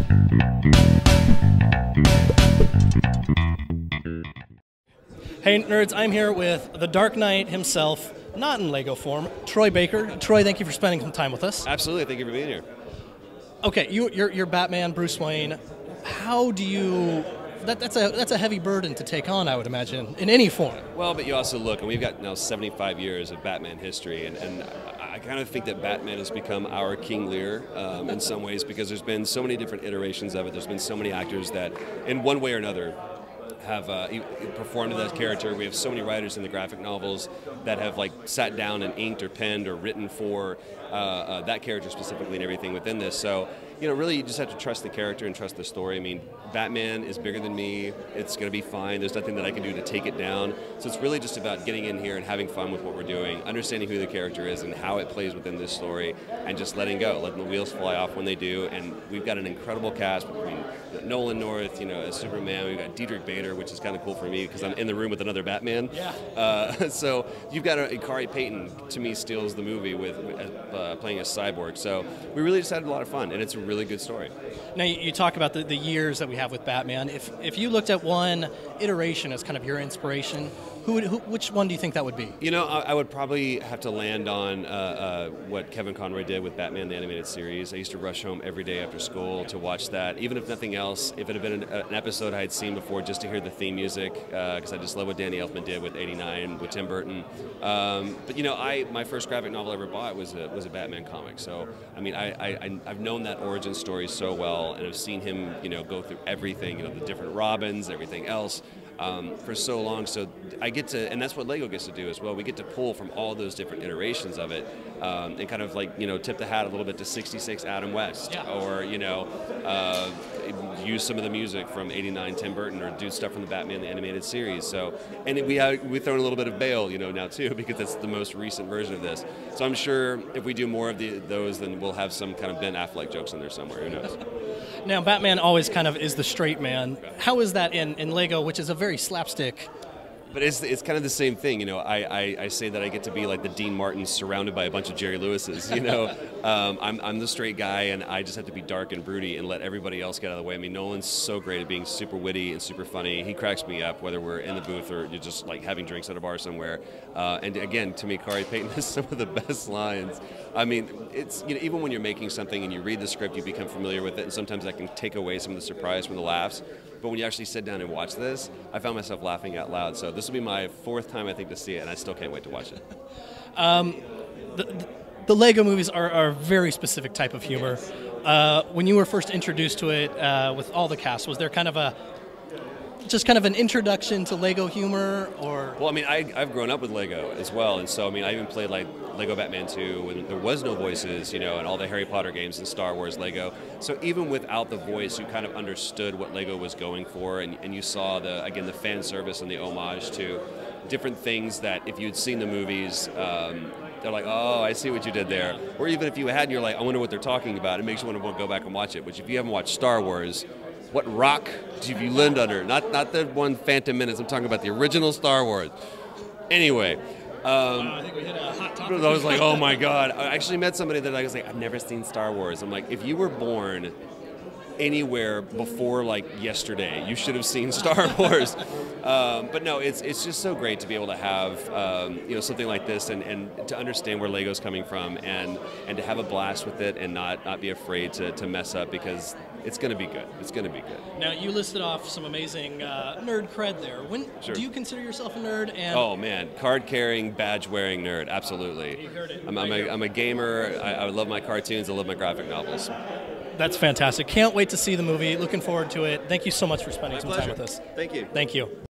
Hey nerds, I'm here with the Dark Knight himself, not in Lego form, Troy Baker. Troy, thank you for spending some time with us. Absolutely, thank you for being here. Okay, you're Batman, Bruce Wayne. How do you? That's a heavy burden to take on, I would imagine, in any form. Well, but you also look, and we've got now 75 years of Batman history, and I kind of think that Batman has become our King Lear in some ways because there's been so many different iterations of it. There's been so many actors that, in one way or another, have performed that character. We have so many writers in the graphic novels that have sat down and inked or penned or written for that character specifically and everything within this. So, really you just have to trust the character and trust the story. I mean, Batman is bigger than me. It's going to be fine. There's nothing that I can do to take it down. So it's really just about getting in here and having fun with what we're doing, understanding who the character is and how it plays within this story, and just letting go, letting the wheels fly off when they do. And we've got an incredible cast between Nolan North, as Superman. We've got Diedrich Bader, which is kind of cool for me because I'm in the room with another Batman. Yeah. So you've got Ikari Payton, to me, steals the movie with playing a cyborg. So we really just had a lot of fun, and it's a really good story. Now, you talk about the years that we have with Batman. If you looked at one iteration as kind of your inspiration, which one do you think that would be? I would probably have to land on what Kevin Conroy did with Batman the Animated Series. I used to rush home every day after school to watch that, even if nothing else, if it had been an episode I had seen before, just to hear the theme music, because I just love what Danny Elfman did with '89 with Tim Burton. But my first graphic novel I ever bought was a Batman comic. So I mean, I've known that origin story so well, and I've seen him go through everything, the different Robins, everything else. For so long, so I get to, and that's what Lego gets to do as well. We get to pull from all those different iterations of it, and kind of tip the hat a little bit to '66 Adam West, yeah. Or use some of the music from '89 Tim Burton, or do stuff from the Batman the Animated Series. So, and we throw in a little bit of Bale, now too, because that's the most recent version of this. So I'm sure if we do more of those, then we'll have some kind of Ben Affleck jokes in there somewhere. Who knows? Now, Batman always kind of is the straight man. How is that in Lego, which is a very slapstick? But it's kind of the same thing, I say that I get to be like the Dean Martins surrounded by a bunch of Jerry Lewises, I'm the straight guy, and I just have to be dark and broody and let everybody else get out of the way. I mean, Nolan's so great at being super witty and super funny. He cracks me up, whether we're in the booth or you're just having drinks at a bar somewhere. And again, to me, Ikari Payton has some of the best lines. I mean, it's even when you're making something and you read the script, you become familiar with it, and sometimes that can take away some of the surprise from the laughs. But when you actually sit down and watch this, I found myself laughing out loud. So this will be my fourth time, I think, to see it, and I still can't wait to watch it. The Lego movies are a very specific type of humor. When you were first introduced to it with all the cast, was there kind of an introduction to Lego humor, or? Well, I mean, I've grown up with Lego as well, and so I mean, I even played Lego Batman 2 when there was no voices, and all the Harry Potter games and Star Wars Lego. So even without the voice, you kind of understood what Lego was going for, and you saw the fan service and the homage to different things that if you'd seen the movies, they're like, oh, I see what you did there. Or even if you had, and you're like, I wonder what they're talking about. It makes you want to go back and watch it. Which if you haven't watched Star Wars, what rock do you live under? Not the one Phantom Menace. I'm talking about the original Star Wars. Anyway. I think we hit a hot topic. I was like, oh my God. I actually met somebody that I was like, I've never seen Star Wars. I'm like, if you were born anywhere before yesterday, you should have seen Star Wars. But no, it's just so great to be able to have something like this and to understand where Lego's coming from and to have a blast with it and not be afraid to mess up, because it's going to be good. It's going to be good. Now, you listed off some amazing nerd cred there. Sure. Do you consider yourself a nerd? And oh man, card-carrying, badge-wearing nerd, absolutely. You heard it. I'm a gamer. I love my cartoons. I love my graphic novels. That's fantastic. Can't wait to see the movie. Looking forward to it. Thank you so much for spending some time with us. Thank you. Thank you.